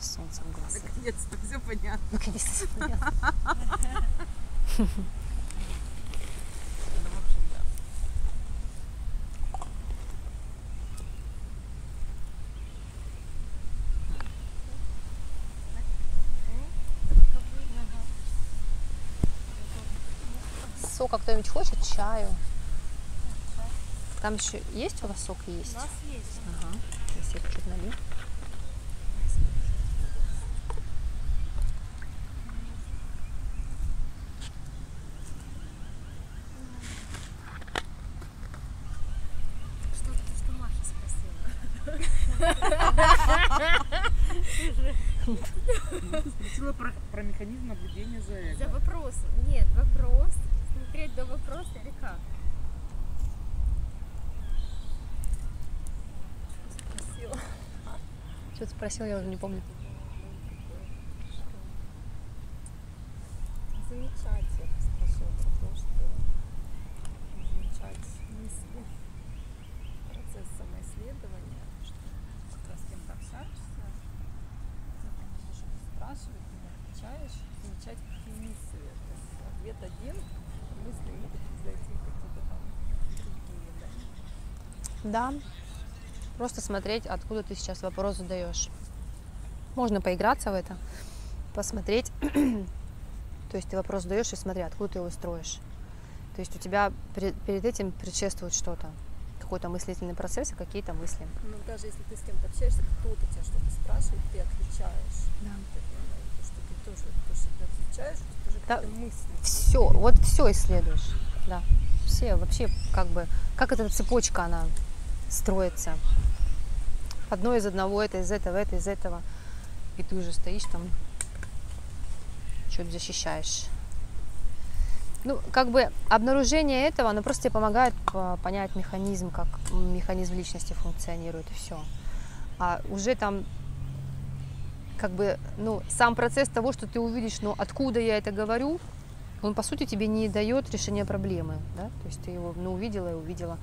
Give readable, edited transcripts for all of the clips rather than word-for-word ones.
с солнцем глаз. Наконец-то все понятно. Наконец-то все понятно. Ну, в общем, да. Сока кто-нибудь хочет? Чаю? Там еще есть у вас сок? Есть. У нас есть. Ага. Если я чуть налью. Что Маша спросила? Спросила про механизм наблюдения за За эго. вопросом. Нет, вопрос. Смотреть до вопроса или как? Спросила. Что ты спросил, я уже не помню. Замечать, я спросила про то, что замечать мысли, процесс самоисследования, что когда с кем-то общаешься, можешь спрашивать, не отвечаешь, замечать какие мысли. То есть ответ один, мысли могут произойти какие-то там другие, да? Да. Просто смотреть, откуда ты сейчас вопрос задаешь. Можно поиграться в это, посмотреть. То есть ты вопрос задаешь и смотри, откуда ты его строишь. То есть у тебя перед этим предшествует что-то, какой-то мыслительный процесс и какие-то мысли. Ну, даже если ты с кем-то общаешься, кто-то тебя что-то спрашивает, ты отвечаешь. Да. То, что ты тоже, то, что ты отвечаешь, это тоже Да. какие-то мысли. Все, вот все исследуешь. Да. Все вообще как эта цепочка, она строится. Одно из одного, это из этого, это из этого. И ты уже стоишь там, что-то защищаешь. Ну, обнаружение этого, оно просто тебе помогает понять механизм, как механизм личности функционирует, и все. А уже там, сам процесс того, что ты увидишь, откуда я это говорю, он, по сути, тебе не дает решения проблемы, да? То есть ты его, увидела и увидела.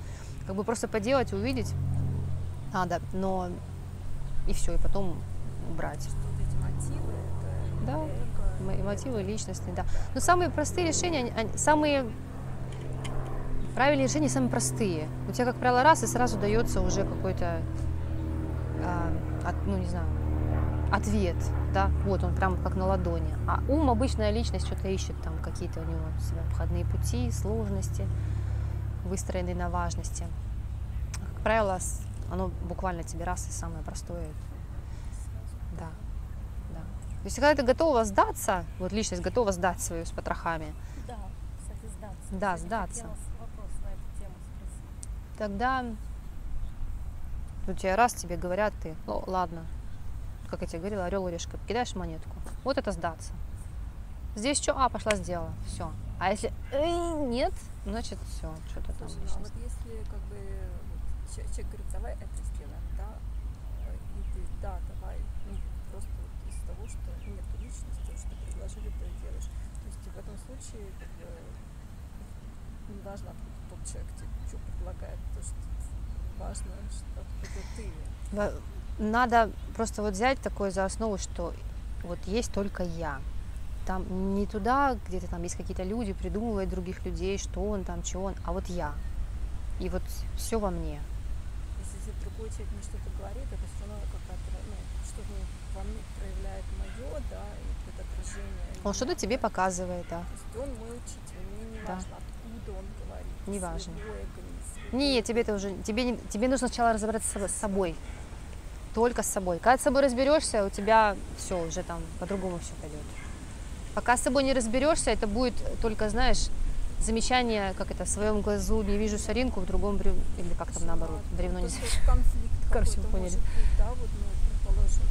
Просто поделать, увидеть надо, но и все, и потом убрать. Что вот эти мотивы, это Да. эго. Мотивы личности, да. Но самые простые решения, самые правильные решения самые простые. У тебя, как правило, раз и сразу дается уже какой-то, ответ, да, вот он прям как на ладони. А ум, обычная личность, что-то ищет, там какие-то у него обходные пути, сложности, выстроенные на важности. Как правило, оно буквально тебе раз и самое простое. Да. То есть, когда ты готова сдаться, вот личность готова сдать свою с потрохами, Да, кстати, сдаться. Да, Кстати, сдаться. хотела вопрос на эту тему спросить. тогда у тебя раз тебе говорят, ты, ладно, как я тебе говорила, орел и решка, кидаешь монетку. Вот это сдаться. Здесь что? Пошла, сделала. Все. А если нет, значит все, что-то там. Слушай, вот если человек говорит, давай это сделаем, да, и ты, да, давай, просто вот из того, что нет личности, что предложили, то и делаешь. То есть в этом случае, не важно, откуда тот человек тебе что предлагает, то что важно, что откуда ты. Надо просто взять такое за основу, что вот есть только я. Там не туда, где-то там есть какие-то люди, придумывают других людей, что он там, чего он, а вот я. И вот все во мне. Если другой человек мне что-то говорит, это все равно какая-то, что-то во мне проявляет мое, да, и это отражение. Он что-то тебе показывает, да. То есть он мой учитель, мне не Да. важно, откуда он говорит. Не важно. Свой эго, не свой. Нет, тебе нужно сначала разобраться с собой. Только с собой. Когда с собой разберешься, у тебя все, уже там по-другому все пойдет. Пока с собой не разберешься, это будет только, знаешь, замечание, как это, в своем глазу не вижу соринку, в другом бревне, или как там наоборот, бревно не вижу. вижу. Конфликт Короче, какой-то вы поняли. может быть, да, вот, предположим,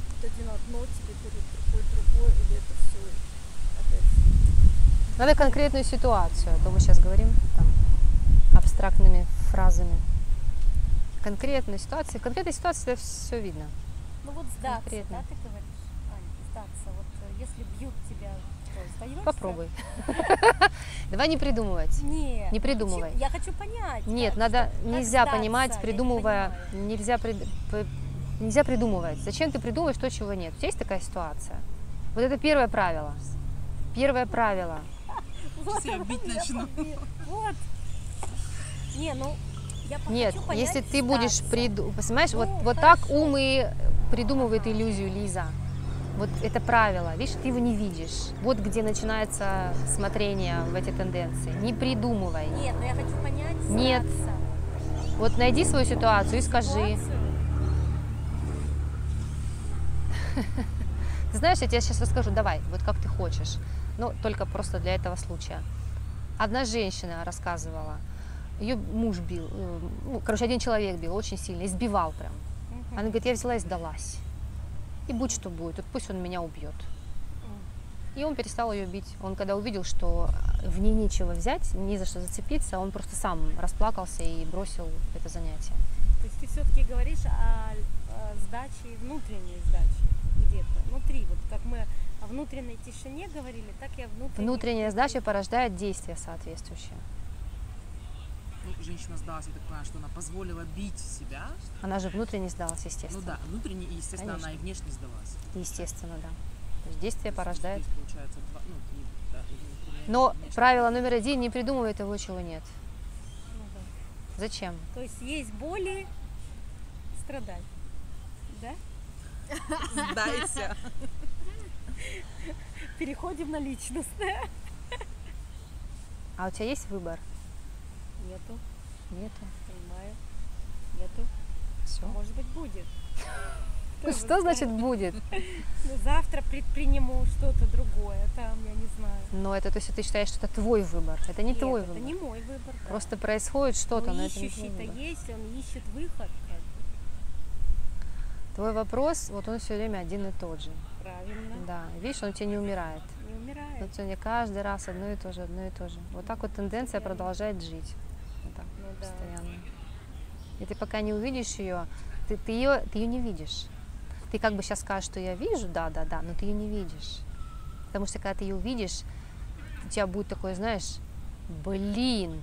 вот один одно тебе говорит, другой другое, или это все опять. Надо конкретную ситуацию, а то мы сейчас говорим там абстрактными фразами. Конкретной ситуации, в конкретной ситуации все видно. Ну вот сдаться, Конкретно. да, ты говоришь, Ань, сдаться, вот если бьют тебя, то сдаешься? Попробуй. Давай не придумывать. Нет. Не придумывай. Я хочу понять. Нет, как нельзя сдаться, понимать, я не придумывая, понимаю. нельзя Нельзя придумывать. Зачем ты придумываешь то, чего нет? У тебя есть такая ситуация? Вот это первое правило. Первое правило. Сейчас я она бить меня начну. побила. Вот. Не, ну, я Нет, хочу понять если ты будешь ситуацию. понимаешь, Ну, вот так хорошо. ум и придумывает иллюзию, Лиза. Вот это правило. Видишь, ты его не видишь. Вот где начинается смотрение в эти тенденции. Не придумывай. Нет, но я хочу понять Нет. ситуацию. Вот найди свою ситуацию и скажи. Ситуацию. Ты знаешь, я тебе сейчас расскажу, давай, вот как ты хочешь. Но только просто для этого случая. Одна женщина рассказывала, ее муж бил, ну, короче, один человек бил очень сильно, избивал прям. Мгм. Она говорит, я взяла и сдалась. И будь что будет, вот пусть он меня убьет. И он перестал ее бить. Он когда увидел, что в ней нечего взять, ни за что зацепиться, он просто сам расплакался и бросил это занятие. То есть ты все-таки говоришь о сдаче, внутренней сдаче где-то, внутри. Вот как мы о внутренней тишине говорили, так и о внутренней. Внутренняя сдача порождает действия соответствующие. Ну, женщина сдалась, я так понимаю, что она позволила бить себя. Она же внутренне сдалась, Ну естественно. да, внутренне, и, естественно, Конечно. она и внешне сдалась. Естественно, да. То есть действие То есть порождает. здесь получается два, ну, и, да, и внутренне, и Но внешне. правило номер один – не придумывай того, чего нет. Ну да. Зачем? То есть есть боли, страдай. Да? Сдайся. Переходим на личностное. А у тебя есть выбор? Нету, Нету. понимаю. Нету. Все. Может быть, будет. Кто Что его значит знает? будет? Ну, завтра предприму что-то другое, там, я не знаю. Но это, то есть ты считаешь, что это твой выбор. Это не Нет, твой это выбор. не мой выбор. да. Просто происходит что-то, но это не твой ищущий-то выбор. есть, он ищет выход, как бы. Твой вопрос, вот он все время один и тот же. Правильно. Да, видишь, он у тебя не умирает. Не умирает. Вот сегодня каждый раз одно и то же, одно и то же. Вот так вот тенденция продолжает жить. Вот так, Ну да. постоянно. И ты пока не увидишь ее, ты ее не видишь. Ты как бы сейчас скажешь, что я вижу, да, но ты ее не видишь. Потому что когда ты ее увидишь, у тебя будет такое, знаешь, блин,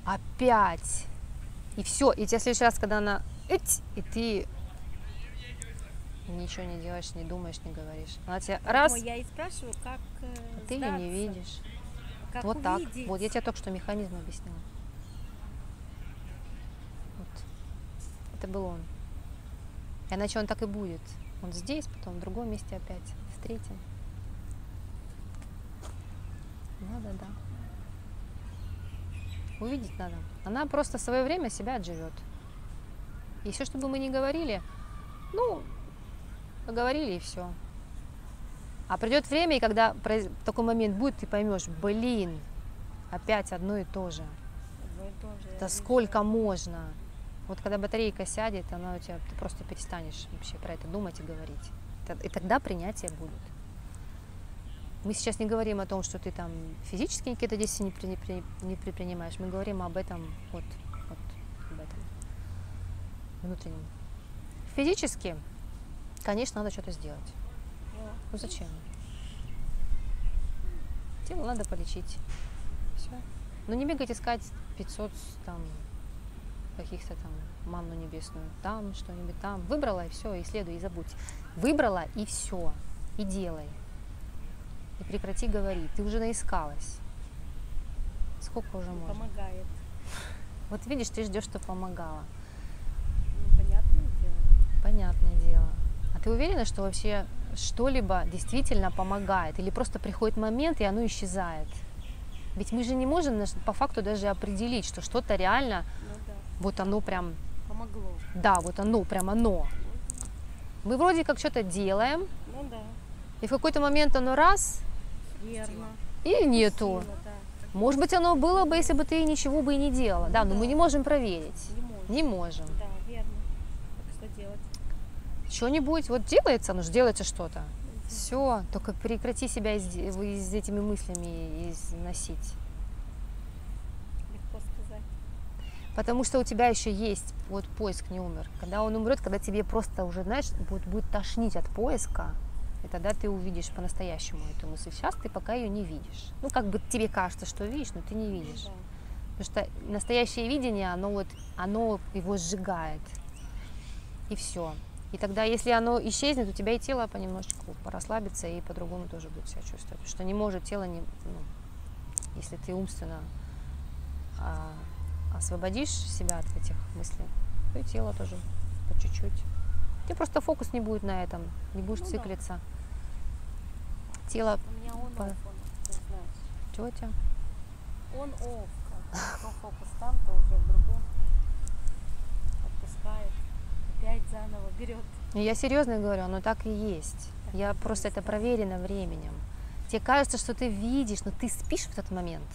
опять. И все. И тебя в следующий раз, когда она, и ты ничего не делаешь, не думаешь, не говоришь. Она тебя раз, Поэтому я и спрашиваю, как а ты ее не сдаться, видишь. как Вот так. увидеть. Вот я тебе только что механизм объясняла. Вот. Это был он. Иначе он так и будет. Он здесь, потом в другом месте опять, в третьем. Да. Увидеть надо. Она просто в свое время себя отживет. И все, что бы мы ни говорили, ну, поговорили и все. А придет время, и когда такой момент будет, ты поймешь, блин, опять одно и то же. Одно и то же, я Да вижу. сколько можно? Вот когда батарейка сядет, она у тебя, ты просто перестанешь вообще про это думать и говорить. И тогда принятие будет. Мы сейчас не говорим о том, что ты там физически какие-то действия не предпринимаешь. Мы говорим об этом, вот об этом внутреннем. Физически, конечно, надо что-то сделать. Да. Ну зачем? Тело надо полечить. Все. Но не бегать искать 500 там каких-то там манну небесную, там что-нибудь там. Выбрала и все, и следуй, и забудь. Выбрала и все, и делай. И прекрати говорить. Ты уже наискалась. Сколько уже Не можно? помогает. Вот видишь, ты ждешь, что помогало. Ну, понятное дело. Понятное дело. А ты уверена, что вообще что-либо действительно помогает? Или просто приходит момент, и оно исчезает? Ведь мы же не можем по факту даже определить, что что-то реально, Ну да, вот оно прям, помогло. да, вот оно, прям оно. Мы вроде как что-то делаем, Ну да, и в какой-то момент оно раз, верно. и нету. Сила, да. Может быть, оно было бы, если бы ты ничего бы и не делала. Да, но мы не можем проверить. Не может. Не можем. Да, верно. Так что делать? Что-нибудь, вот делается, ну же делается что-то. Все, только прекрати себя из этими мыслями износить. Легко сказать. Потому что у тебя еще есть, вот поиск не умер. Когда он умрет, когда тебе просто уже, знаешь, будет тошнить от поиска, и тогда ты увидишь по-настоящему эту мысль. Сейчас ты пока ее не видишь. Ну, как бы тебе кажется, что видишь, но ты не видишь. Ну, да. Потому что настоящее видение, оно его сжигает. и все. И тогда, если оно исчезнет, у тебя и тело понемножечку расслабится и по-другому тоже будет себя чувствовать. Потому что не может тело, если ты умственно освободишь себя от этих мыслей, то и тело тоже по чуть-чуть. Тебе просто фокус не будет на этом, не будешь циклиться. Тело... У меня он-офф, ты знаешь. Чего у тебя? Он-офф. То фокус там, то уже в другом. Отпускает. Опять заново берет. Я серьезно говорю, оно так и есть. Я просто это проверено временем. Тебе кажется, что ты видишь, но ты спишь в этот момент.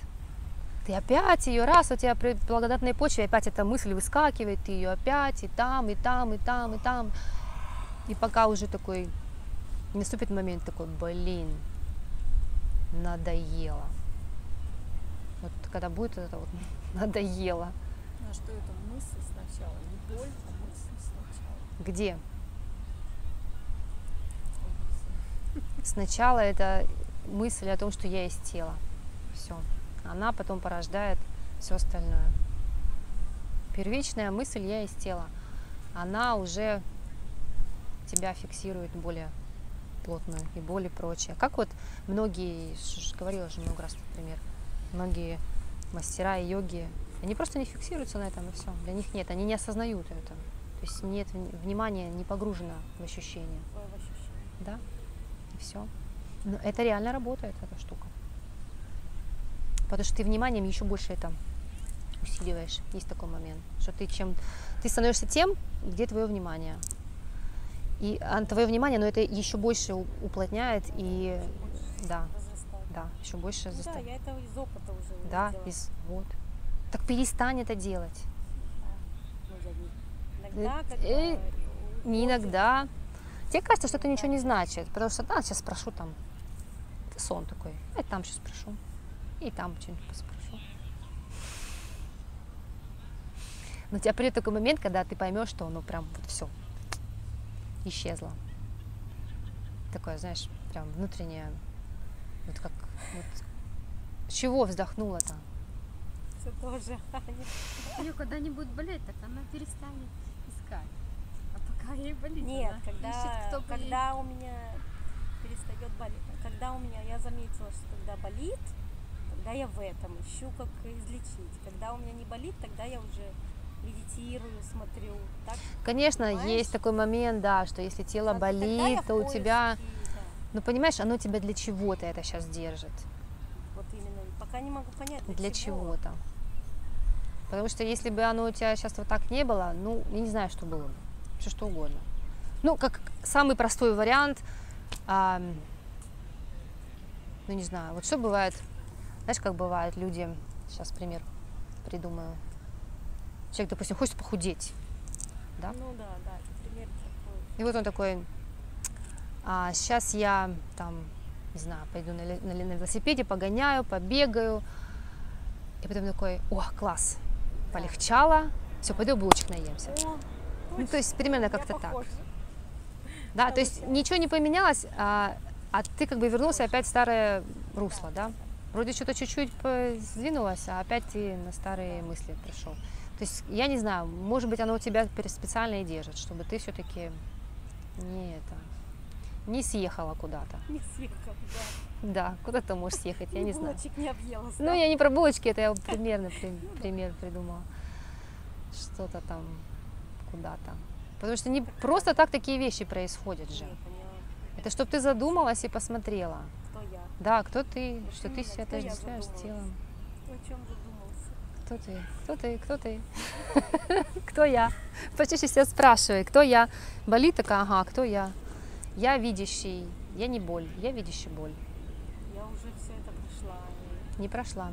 Ты опять ее раз, у тебя при благодатной почве опять эта мысль выскакивает, ты ее опять и там, и там, и там, и там. И пока уже такой, наступит момент такой, блин, надоело. Вот когда будет это вот надоело. А что это мысль сначала? Не боль, а мысль сначала. Где? Сначала это мысль о том, что я из тела. Все. Она потом порождает все остальное. Первичная мысль «я из тела», она уже тебя фиксирует более плотную и более прочее. Как вот многие, говорила же много раз, например, многие мастера и йоги, они просто не фиксируются на этом и все. Для них нет, они не осознают это. То есть нет, внимание не погружено в ощущение. Да, и все. Но это реально работает, эта штука. Потому что ты вниманием еще больше это усиливаешь. Есть такой момент, что ты становишься тем, где твое внимание. И твое внимание, но это еще больше уплотняет и да, еще больше заставляет. Да, я это из опыта уже Да, вот. Так перестань это делать. Иногда, не иногда. Тебе кажется, что это ничего не значит, потому что сейчас спрошу там, сон такой, там сейчас спрошу, и там что-нибудь поспрошу. Но у тебя придет такой момент, когда ты поймешь, что оно прям вот все исчезло. Такое, знаешь, прям внутреннее, вот как, вот, с чего вздохнула-то? Все тоже. Ее когда не будет болеть, так она перестанет искать. А пока ей болит, нет, она ищет, когда у меня перестает болеть. Когда у меня, я заметила, что когда болит, тогда я в этом ищу, как излечить. Когда у меня не болит, тогда я уже медитирую, смотрю. Так, конечно, понимаешь? Есть такой момент, да, что если тело болит, то у тебя, ну понимаешь, оно тебя для чего-то это сейчас держит. Вот именно, пока не могу понять, для чего-то. Потому что если бы оно у тебя сейчас вот так не было, ну, я не знаю, что было бы. Все что угодно. Ну, как самый простой вариант, ну, не знаю, вот что бывает, знаешь, как бывает люди, сейчас пример придумаю. Человек, допустим, хочет похудеть, да? Ну, да, пример такой. И вот он такой, сейчас я там, не знаю, пойду на велосипеде, погоняю, побегаю. И потом такой, класс, полегчало, все, пойду булочек наемся. Ну, то есть примерно как-то так. Да, то есть ничего не поменялось, а ты как бы вернулся опять в старое русло, да? Вроде что-то чуть-чуть сдвинулось, а опять ты на старые мысли пришел. То есть, я не знаю, может быть, оно у тебя специально и держит, чтобы ты все-таки не съехала куда-то. Не съехала, да. Да, куда ты можешь съехать, я не знаю. Булочек не объелась, Ну, да? я не про булочки, это я примерно пример придумала. Что-то там куда-то. Потому что не просто так такие вещи происходят же. Я поняла. Это чтобы ты задумалась и посмотрела. Кто я? Да, кто ты, Вот что ты именно, себя кто я отождествляешь с задумалась? телом. О чем задумался? Кто ты? Кто ты? Кто ты? Кто я? Почаще себя спрашивай, кто я? Болит такая, ага, кто я? Я видящий, я не боль, я видящий боль. Я уже все это прошла. Не прошла.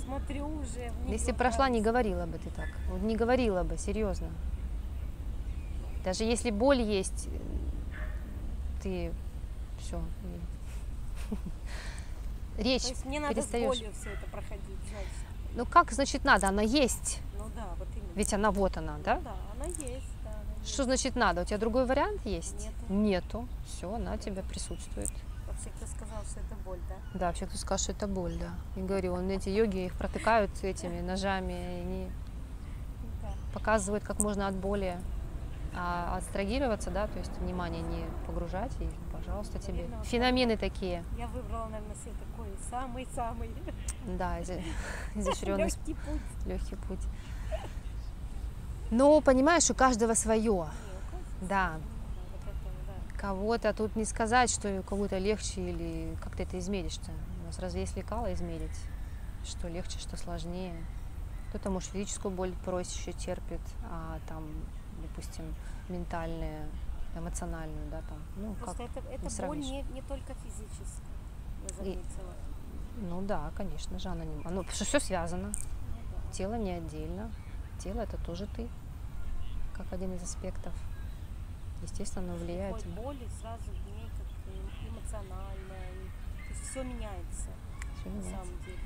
Смотрю уже. Если прошла, не говорила бы ты так. Вот не говорила бы, серьезно. Даже если боль есть, ты все. Речь То есть мне надо перестаешь. с болью все это проходить, значит. Ну как, значит, надо? Она есть. Ну да, вот именно. Ведь она вот она, да? Да, она есть, да. Она есть. Что значит надо? У тебя другой вариант есть? Нету. Нету. Все, она у тебя присутствует. Вообще, кто сказал, что это боль, да? Да, вообще кто сказал, что это боль, да. И говорю, эти йоги их протыкают этими ножами, и они Да. показывают, как можно от боли А абстрагироваться, да, то есть внимание не погружать, и, пожалуйста, тебе. Наверное, вот Феномены такие, Я выбрала, наверное, себе такой самый-самый да, изощренный легкий путь. легкий путь. Но понимаешь, у каждого свое. Да. Вот это, да. Кого-то тут не сказать, что у кого-то легче или как ты это измеришь-то. У нас разве есть лекала измерить, что легче, что сложнее? Кто-то, может, физическую боль проще терпит, а там, допустим, ментальную, эмоциональную, да, там. Ну, как Просто это боль сравнишь? не только физическая, я заметила. Ну да, конечно же, она не... Потому что все связано. Ну да. Тело не отдельно. Тело это тоже ты, как один из аспектов. Естественно, оно влияет. Хоть боли сразу в ней как эмоционально, то есть все меняется Всё на меняется. самом деле.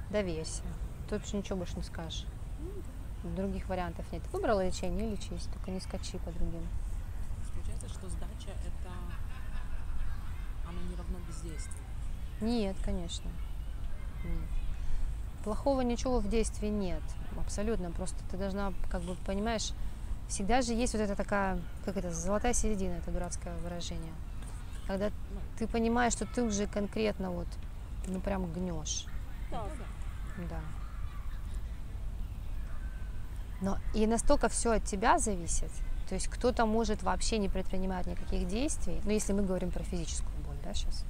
Доверься. Тут уж ничего больше не скажешь. Других вариантов нет. Выбрала лечение, лечись, только не скачи по другим. Получается, что сдача это оно не равно бездействию. Нет, конечно. Нет. Плохого ничего в действии нет. Абсолютно. Просто ты должна, как бы, понимаешь, всегда же есть вот эта такая, как это, золотая середина, это дурацкое выражение. Когда ты понимаешь, что ты уже конкретно вот, ну прям гнешь. Да, Да. Но и настолько все от тебя зависит. То есть кто-то может вообще не предпринимать никаких действий. Ну, если мы говорим про физическую боль, да, сейчас.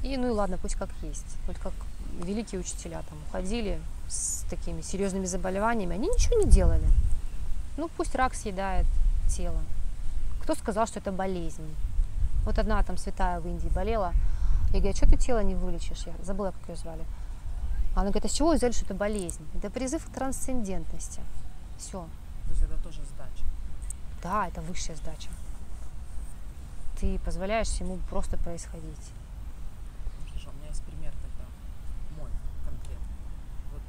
И, ну и ладно, пусть как есть. Вот как великие учителя там уходили с такими серьезными заболеваниями, они ничего не делали. Ну, пусть рак съедает тело. Кто сказал, что это болезнь? Вот одна там святая в Индии болела. Я говорю, а что ты тело не вылечишь? Я забыла, как ее звали. Она говорит, а с чего вы взяли, что это болезнь? Это призыв к трансцендентности. Все. То есть это тоже сдача. Да, это высшая сдача. Ты позволяешь всему просто происходить. Ну что ж, у меня есть пример тогда, мой конкретно. Вот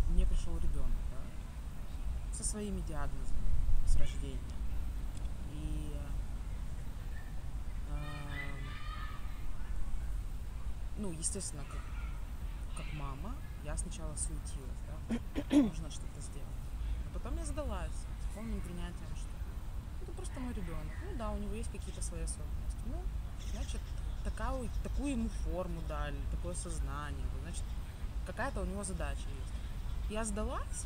мне пришел ребенок, да, со своими диагнозами с рождения. И ну, естественно, как мама, я сначала суетилась, да, нужно что-то сделать. А потом я сдалась с полным принятием, что это просто мой ребенок. Ну да, у него есть какие-то свои особенности. Ну, значит, такую ему форму дали, такое сознание. Значит, какая-то у него задача есть. Я сдалась,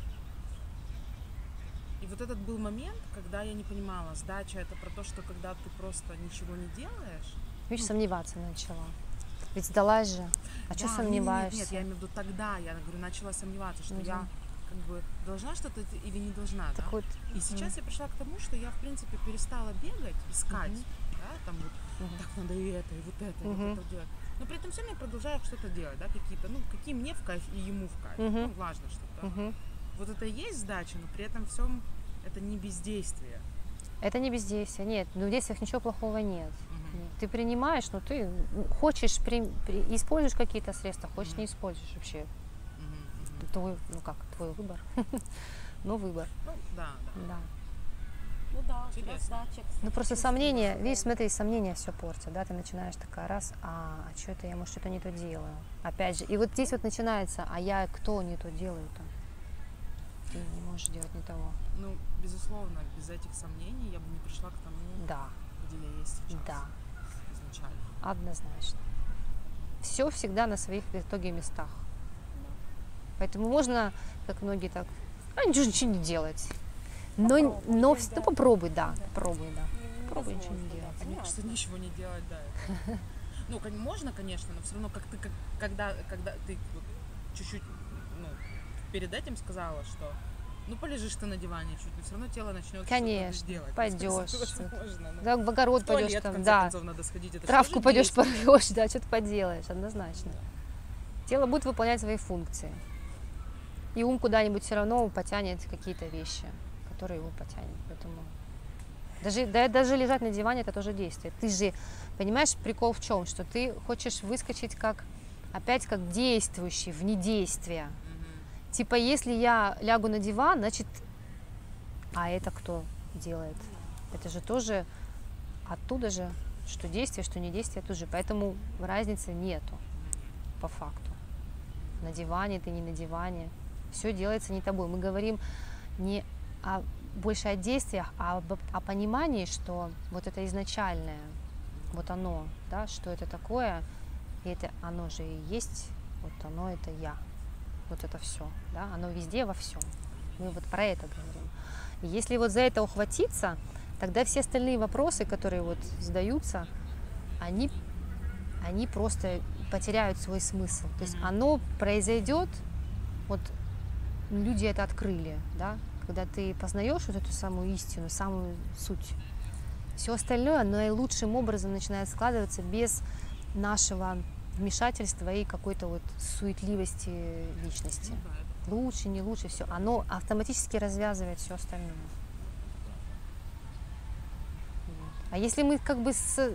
и вот этот был момент, когда я не понимала, сдача это про то, что когда ты просто ничего не делаешь. Видишь, сомневаться начала. Ведь сдалась же. А что Да, сомневаешься? Нет, я имею в виду тогда, я говорю, начала сомневаться, что Мгм. я как бы должна что-то или не должна, Так да? вот, И сейчас я пришла к тому, что я, в принципе, перестала бегать, искать, Мгм. да, там вот, Мгм. так надо и это, и вот это, и Мгм. вот это делать. Но при этом все равно я продолжаю что-то делать, да, какие-то, ну, какие мне в кайф и ему в кайф. Мгм. Ну, важно что-то. Мгм. Вот это и есть сдача, но при этом всем это не бездействие. Это не бездействие. Нет, ну в действиях ничего плохого нет. Мгм. Нет. Ты принимаешь, но ты хочешь, используешь какие-то средства, хочешь, не используешь вообще. Мгм, мгм. Твой, ну как, твой выбор. Ну, выбор, Ну, да, да. да. ну да, Интересно. сдача. Ну, просто чувствуешь, сомнения, да. видишь, смотри, сомнения все портят, да, ты начинаешь такая раз, а что это я, может, что-то не то делаю. Опять же, и вот здесь вот начинается, а я кто не то делаю-то? Ты не можешь делать не того. Ну, безусловно, без этих сомнений я бы не пришла к тому, Да, где я есть сейчас. да, Изначально. однозначно. Все всегда на своих в итоге местах. Поэтому можно, как многие так, ничего не делать. Но, Попробуй, да. попробуй, да, попробуй, да. Невозможно, Попробуй ничего не да, делать. Мне кажется, понятно. ничего не делать, да. Ну, можно, конечно, но все равно, когда ты вот чуть-чуть, ну, перед этим сказала, что ну полежишь ты на диване чуть, но все равно тело начнет Конечно, что-то делать. пойдешь. Возможно, ну. Да, в огород В пойдешь туалет, в там, конце да. концов, надо сходить. Это Травку тоже пойдешь действие. порвешь, да, что-то поделаешь, однозначно. Тело будет выполнять свои функции. И ум куда-нибудь все равно потянет какие-то вещи, которые его потянет. Поэтому даже лежать на диване это тоже действие. Ты же, понимаешь, прикол в чем? Что ты хочешь выскочить опять как действующий в недействие. Мгм. Типа, если я лягу на диван, значит, а это кто делает? Это же тоже оттуда же, что действие, что не действие тоже. Поэтому разницы нету по факту. на диване ты, не на диване. Все делается не тобой. Мы говорим не больше о действиях, а о понимании, что вот это изначальное, вот оно, да, что это такое, и это оно же и есть, вот оно это я. Вот это все, да, оно везде во всем. Мы вот про это говорим. И если вот за это ухватиться, тогда все остальные вопросы, которые вот задаются, они просто потеряют свой смысл. То есть оно произойдет, вот люди это открыли, да, когда ты познаешь вот эту самую истину, самую суть. Все остальное наилучшим образом начинает складываться без нашего вмешательства и какой-то вот суетливости личности. Лучше, не лучше, все. Оно автоматически развязывает все остальное. А если мы как бы с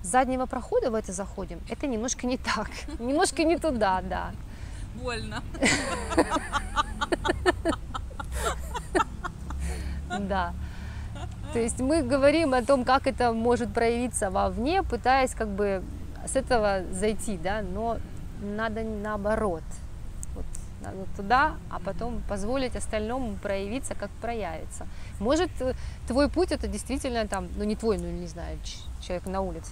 заднего прохода в это заходим, это немножко не так, немножко не туда, да. Больно. Да. То есть мы говорим о том, как это может проявиться вовне, пытаясь как бы с этого зайти, да, но надо наоборот. Вот, надо туда, а потом позволить остальному проявиться, как проявится. Может, твой путь это действительно там, ну не твой, ну не знаю, человек на улице.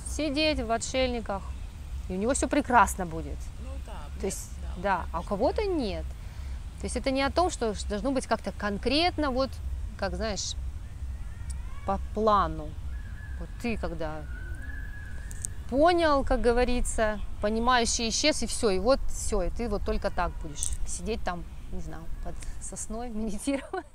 Сидеть в отшельниках, и у него все прекрасно будет. Ну да. То есть, да, а у кого-то нет. То есть это не о том, что должно быть как-то конкретно, вот, как знаешь, по плану. Вот ты когда понял, как говорится, понимающий исчез, и все, и ты вот только так будешь сидеть там, не знаю, под сосной, медитировать.